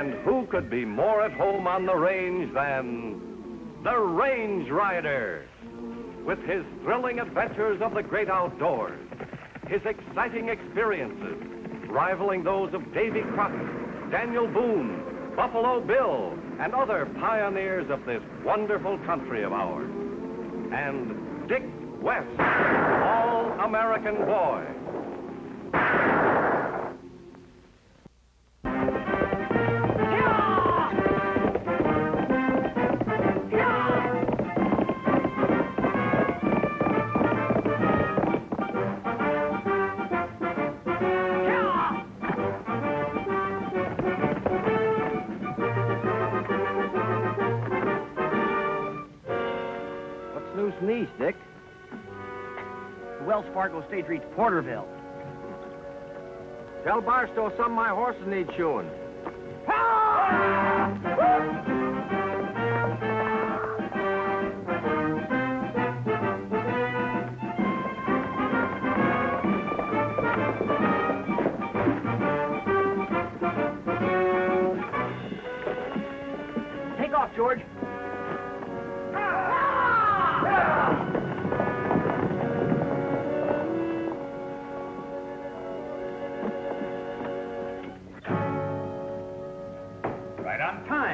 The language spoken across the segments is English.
And who could be more at home on the range than the Range Rider? With his thrilling adventures of the great outdoors, his exciting experiences, rivaling those of Davy Crockett, Daniel Boone, Buffalo Bill, and other pioneers of this wonderful country of ours. And Dick West, all-American boy. News, Dick. The Wells Fargo stage reached Porterville. Tell Barstow some of my horses need shoeing. Take off, George.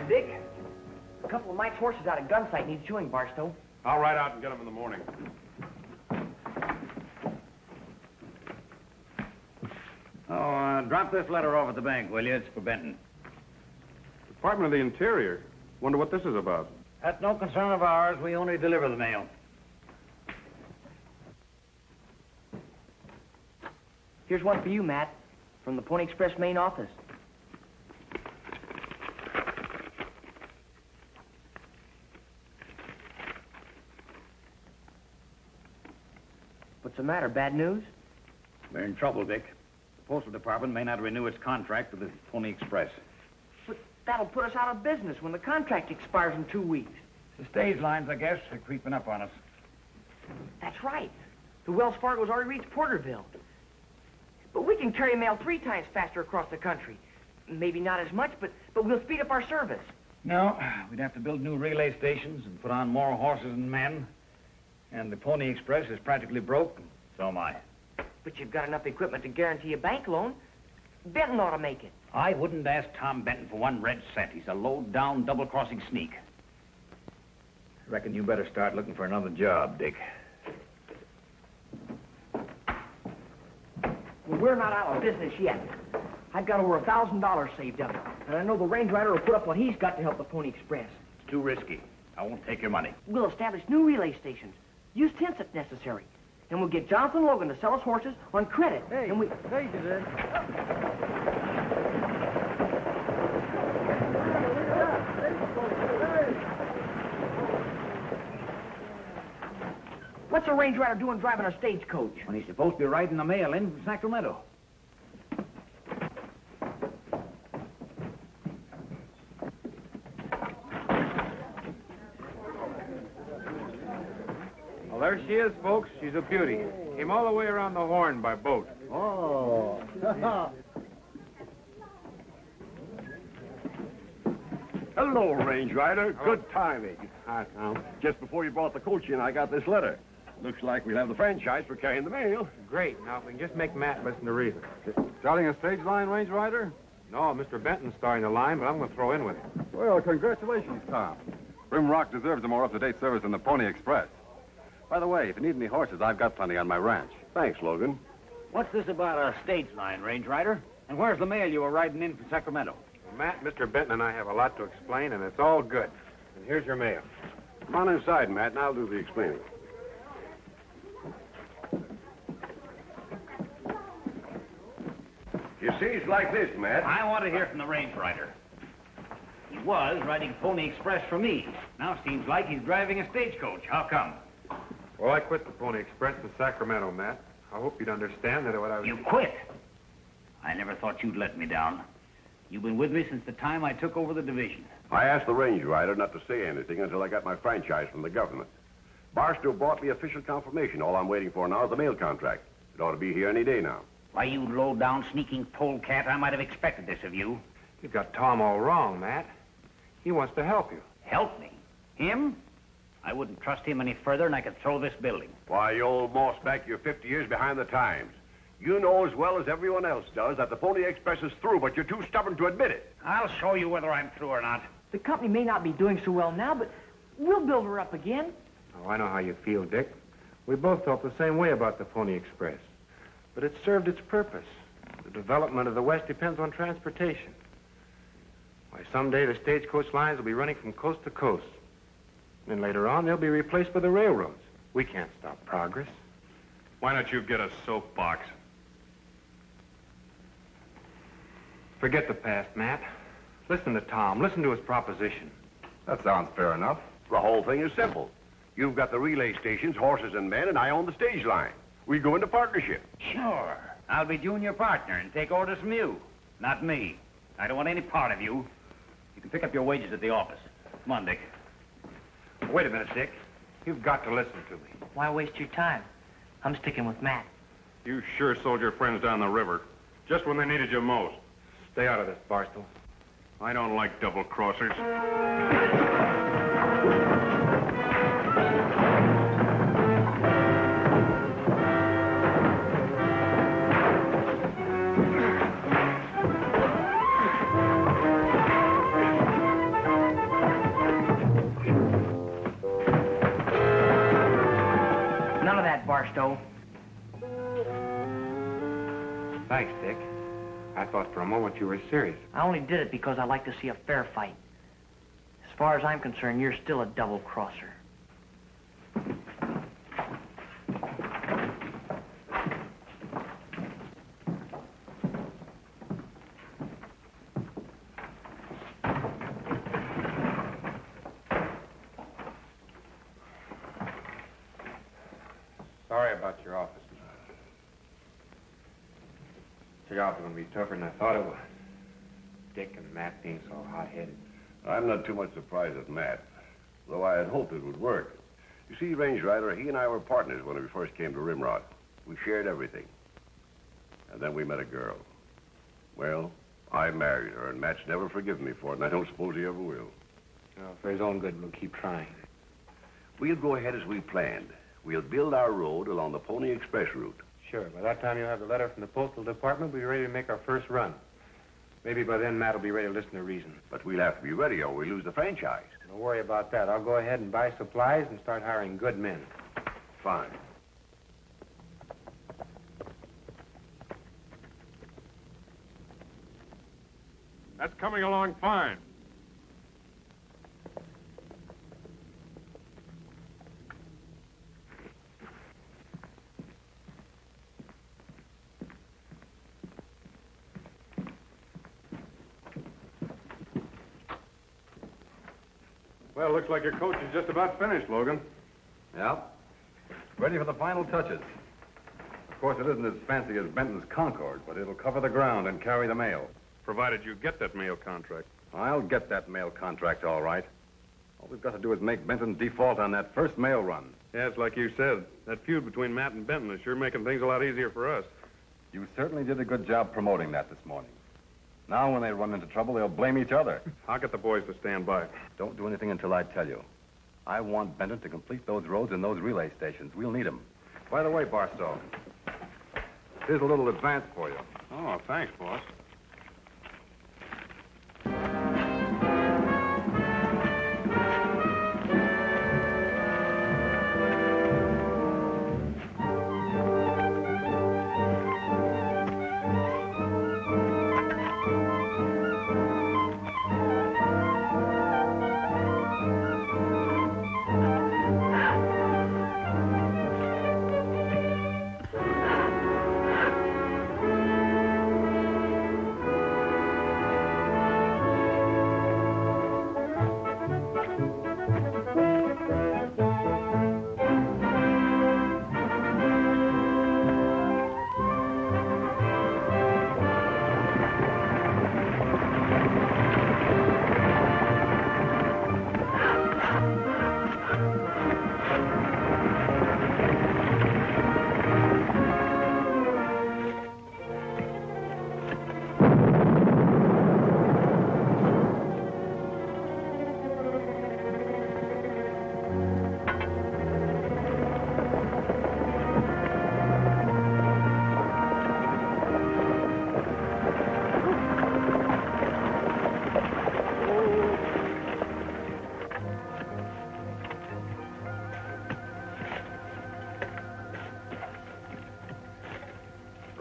Dick. A couple of Mike's horses out at Gunsight need shoeing, Barstow. I'll ride out and get them in the morning. Drop this letter off at the bank, will you? It's for Benton. Department of the Interior. Wonder what this is about. That's no concern of ours. We only deliver the mail. Here's one for you, Matt, from the Pony Express main office. What's the matter? Bad news? We're in trouble, Dick. The Postal Department may not renew its contract with the Pony Express. But that'll put us out of business when the contract expires in 2 weeks. The stage lines, I guess, are creeping up on us. That's right. The Wells Fargo's already reached Porterville. But we can carry mail 3 times faster across the country. Maybe not as much, but we'll speed up our service. No, we'd have to build new relay stations and put on more horses and men. And the Pony Express is practically broke, and so am I. But you've got enough equipment to guarantee a bank loan. Benton ought to make it. I wouldn't ask Tom Benton for 1 red cent. He's a low-down, double-crossing sneak. I reckon you better start looking for another job, Dick. Well, we're not out of business yet. I've got over $1,000 saved up. And I know the Range Rider will put up what he's got to help the Pony Express. It's too risky. I won't take your money. We'll establish new relay stations. Use tents if necessary. And we'll get Jonathan Logan to sell us horses on credit. Hey, and we... hey, there. What's a Range Rider doing driving a stagecoach? When he's supposed to be riding the mail in from Sacramento. Well, there she is, folks. She's a beauty. Came all the way around the Horn by boat. Oh. Hello, Range Rider. Good timing. Hi, Tom. Just before you brought the coach in, I got this letter. Looks like we'll have the franchise for carrying the mail. Great. Now, if we can just make Matt listen to reason. Starting a stage line, Range Rider? No, Mr. Benton's starting the line, but I'm going to throw in with him. Well, congratulations, Tom. Rimrock deserves a more up-to-date service than the Pony Express. By the way, if you need any horses, I've got plenty on my ranch. Thanks, Logan. What's this about a stage line, Range Rider? And where's the mail you were riding in from Sacramento? Well, Matt, Mr. Benton and I have a lot to explain, and it's all good. And here's your mail. Come on inside, Matt, and I'll do the explaining. You see, it's like this, Matt. I want to hear from the Range Rider. He was riding Pony Express for me. Now seems like he's driving a stagecoach. How come? Well, I quit the Pony Express in Sacramento, Matt. I hope you'd understand that what I was... You quit? I never thought you'd let me down. You've been with me since the time I took over the division. I asked the Range Rider not to say anything until I got my franchise from the government. Barstow brought me official confirmation. All I'm waiting for now is the mail contract. It ought to be here any day now. Why, you low-down, sneaking polecat, I might have expected this of you. You got Tom all wrong, Matt. He wants to help you. Help me? Him? I wouldn't trust him any further, and I could throw this building. Why, you old mossback, you're 50 years behind the times. You know as well as everyone else does that the Pony Express is through, but you're too stubborn to admit it. I'll show you whether I'm through or not. The company may not be doing so well now, but we'll build her up again. Oh, I know how you feel, Dick. We both felt the same way about the Pony Express. But it served its purpose. The development of the West depends on transportation. Why, someday the stagecoach lines will be running from coast to coast. Then later on, they'll be replaced by the railroads. We can't stop progress. Why don't you get a soapbox? Forget the past, Matt. Listen to Tom. Listen to his proposition. That sounds fair enough. The whole thing is simple. You've got the relay stations, horses and men, and I own the stage line. We go into partnership. Sure. I'll be junior partner and take orders from you. Not me. I don't want any part of you. You can pick up your wages at the office. Come on, Dick. Wait a minute, Dick. You've got to listen to me. Why waste your time? I'm sticking with Matt. You sure sold your friends down the river, just when they needed you most. Stay out of this, Barstow. I don't like double-crossers. None of that, Barstow. Thanks, Dick. I thought for a moment you were serious. I only did it because I like to see a fair fight. As far as I'm concerned, you're still a double-crosser. Sorry about your office. The job's going to be tougher than I thought it was. Dick and Matt being so hot-headed. I'm not too much surprised at Matt, though I had hoped it would work. You see, Range Rider, he and I were partners when we first came to Rimrod. We shared everything. And then we met a girl. Well, I married her, and Matt's never forgiven me for it, and I don't suppose he ever will. Well, for his own good, we'll keep trying. We'll go ahead as we planned. We'll build our road along the Pony Express route. Sure. By that time, you'll have the letter from the Postal Department. We'll be ready to make our first run. Maybe by then, Matt will be ready to listen to reason. But we'll have to be ready or we lose the franchise. Don't worry about that. I'll go ahead and buy supplies and start hiring good men. Fine. That's coming along fine. Well, looks like your coach is just about finished, Logan. Yeah. Ready for the final touches. Of course, it isn't as fancy as Benton's Concorde, but it'll cover the ground and carry the mail. Provided you get that mail contract. I'll get that mail contract all right. All we've got to do is make Benton default on that first mail run. Yeah, it's like you said. That feud between Matt and Benton is sure making things a lot easier for us. You certainly did a good job promoting that this morning. Now, when they run into trouble, they'll blame each other. I'll get the boys to stand by. Don't do anything until I tell you. I want Benton to complete those roads and those relay stations. We'll need them. By the way, Barstow, here's a little advance for you. Oh, thanks, boss.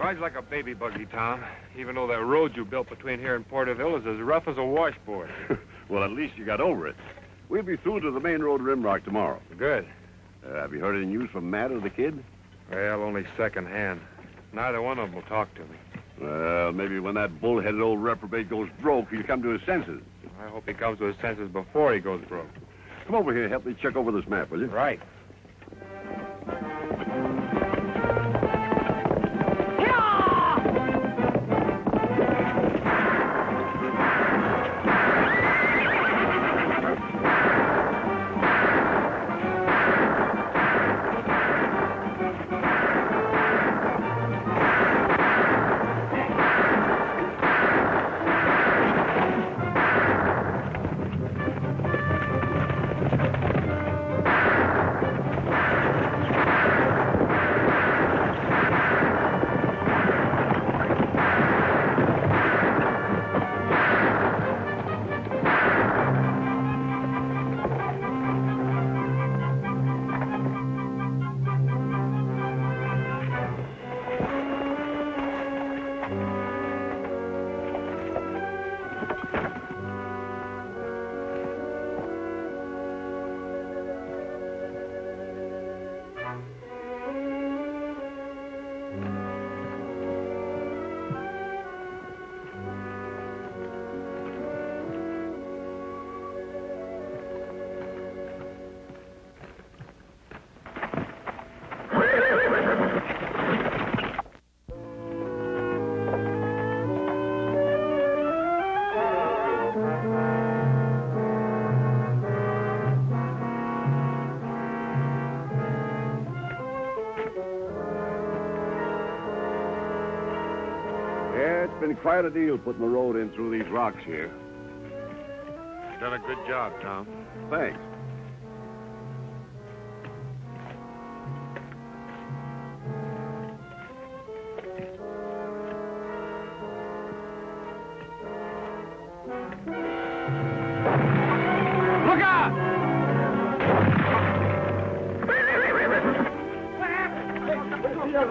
Rides like a baby buggy, Tom, even though that road you built between here and Porterville is as rough as a washboard. Well, at least you got over it. We'll be through to the main road Rimrock tomorrow. Good. Have you heard any news from Matt or the kid? Well, only secondhand. Neither one of them will talk to me. Well, maybe when that bull-headed old reprobate goes broke, he'll come to his senses. I hope he comes to his senses before he goes broke. Come over here and help me check over this map, will you? Right. Yeah, it's been quite a deal putting the road in through these rocks here. You've done a good job, Tom. Thanks. Look out! That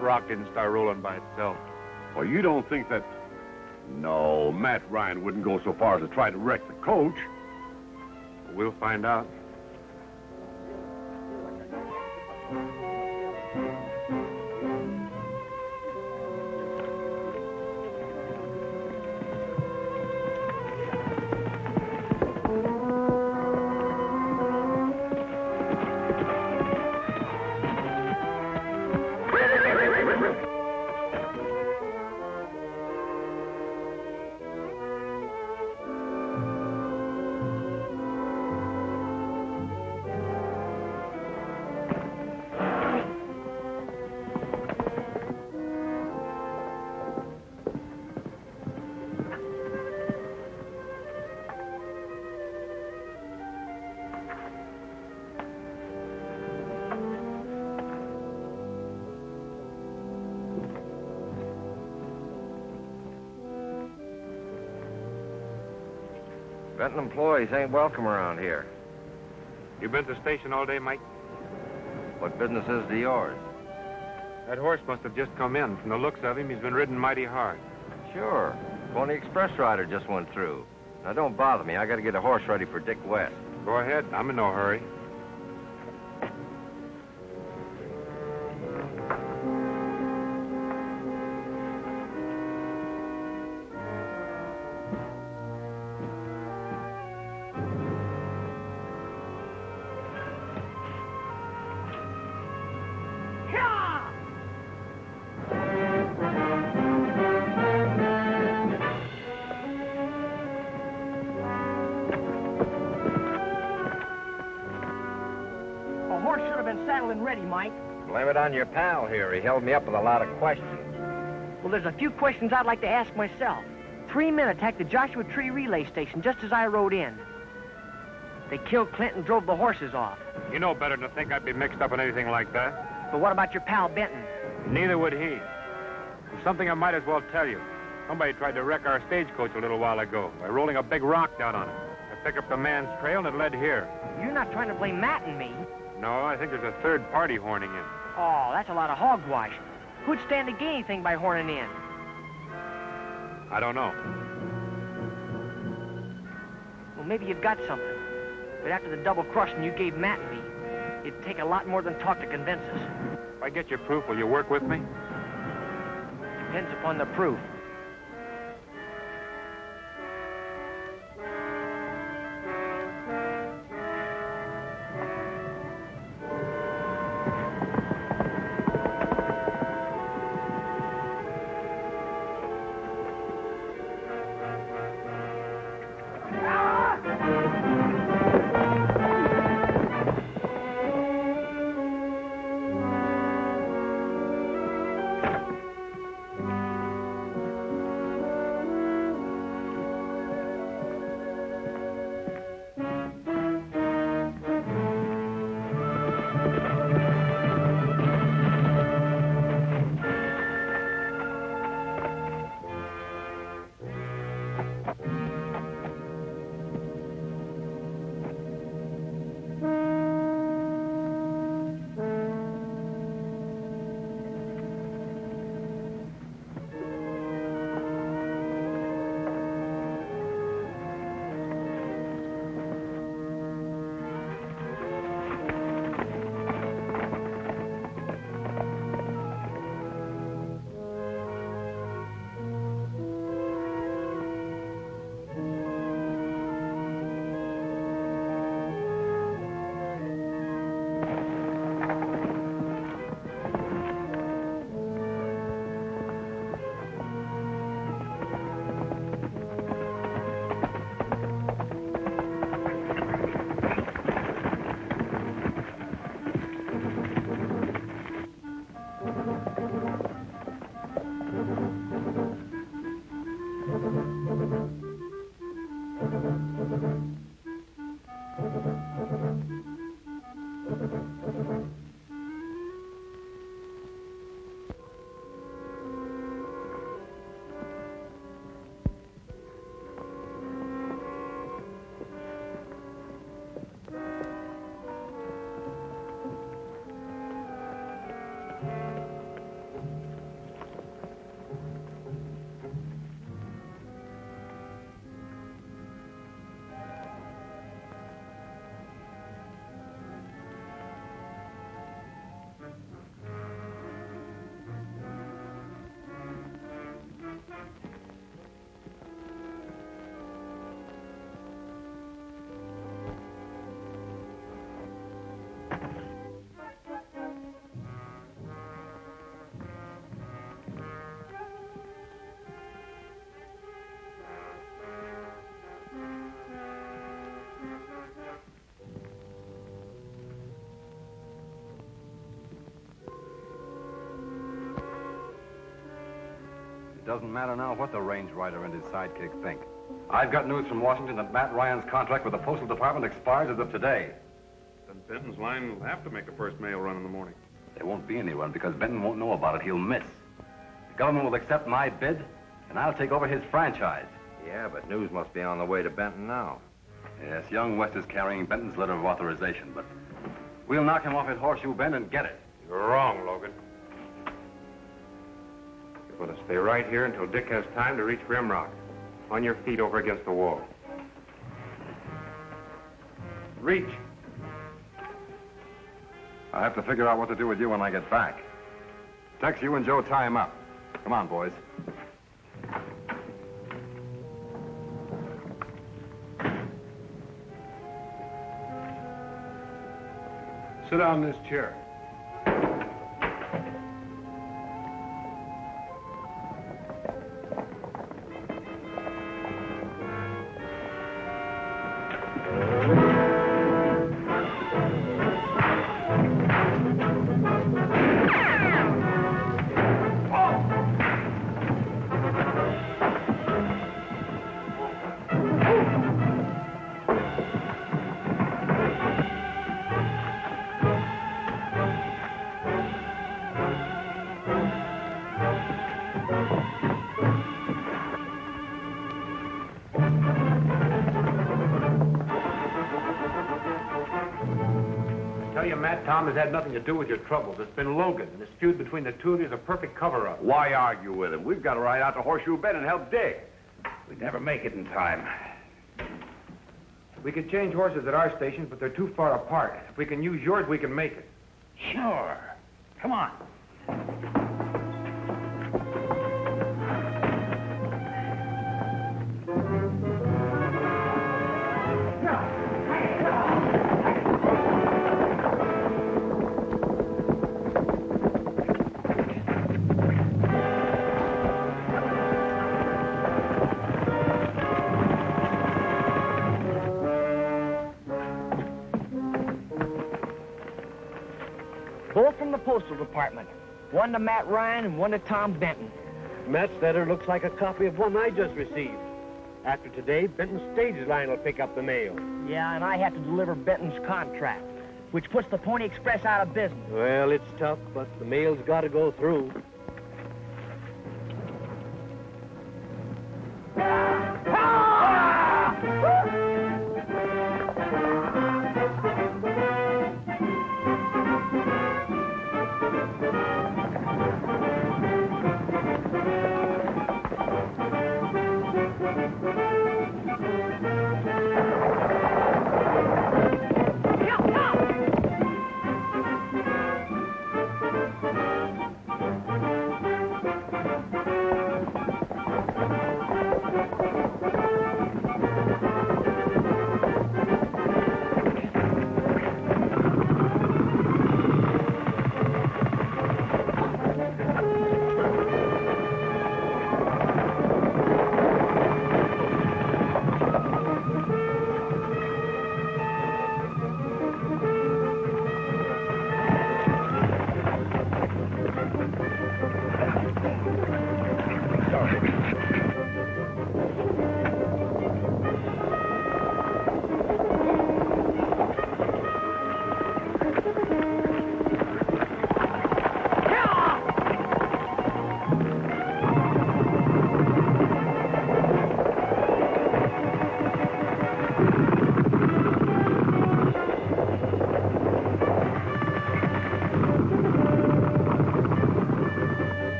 rock didn't start rolling by itself. Well, you don't think that... No, Matt Ryan wouldn't go so far as to try to wreck the coach. We'll find out. Benton employees ain't welcome around here. You been at the station all day, Mike? What business is to yours? That horse must have just come in. From the looks of him, he's been ridden mighty hard. Sure. Pony Express rider just went through. Now, don't bother me. I got to get a horse ready for Dick West. Go ahead. I'm in no hurry. Saddled and ready, Mike. Blame it on your pal here. He held me up with a lot of questions. Well, there's a few questions I'd like to ask myself. 3 men attacked the Joshua Tree relay station just as I rode in. They killed Clint and drove the horses off. You know better than to think I'd be mixed up in anything like that. But what about your pal Benton? Neither would he. There's something I might as well tell you. Somebody tried to wreck our stagecoach a little while ago by rolling a big rock down on it. I picked up the man's trail and it led here. You're not trying to blame Matt and me. No, I think there's a third party horning in. Oh, that's a lot of hogwash. Who'd stand to gain anything by horning in? I don't know. Well, maybe you've got something. But after the double crushing you gave Matt and me, it'd take a lot more than talk to convince us. If I get your proof, will you work with me? Depends upon the proof. It doesn't matter now what the range rider and his sidekick think. I've got news from Washington that Matt Ryan's contract with the Postal Department expires as of today. Then Benton's line will have to make the first mail run in the morning. There won't be any run because Benton won't know about it. He'll miss. The government will accept my bid, and I'll take over his franchise. Yeah, but news must be on the way to Benton now. Yes, young West is carrying Benton's letter of authorization, but we'll knock him off at Horseshoe Bend and get it. You're wrong, Logan. You're going to stay right here until Dick has time to reach Rimrock. On your feet over against the wall. Reach. I'll have to figure out what to do with you when I get back. Tex, you and Joe tie him up. Come on, boys. Sit down in this chair. Matt, Tom has had nothing to do with your troubles. It's been Logan, and this feud between the two of you is a perfect cover-up. Why argue with him? We've got to ride out to Horseshoe Bend and help Dick. We'd never make it in time. We could change horses at our station, but they're too far apart. If we can use yours, we can make it. Sure. Come on. Both from the Postal Department. One to Matt Ryan and one to Tom Benton. Matt's letter looks like a copy of one I just received. After today, Benton's stage line will pick up the mail. Yeah, and I have to deliver Benton's contract, which puts the Pony Express out of business. Well, it's tough, but the mail's got to go through.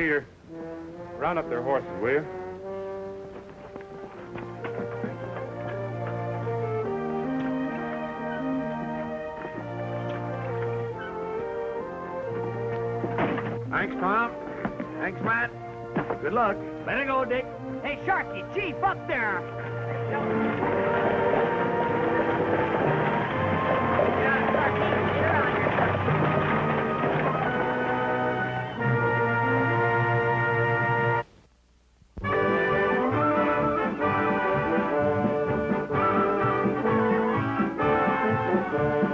Peter, round up their horses, will you? Thanks, Tom. Thanks, Matt. Good luck. Better go, Dick. Hey, Sharky, Chief, up there. Thank you.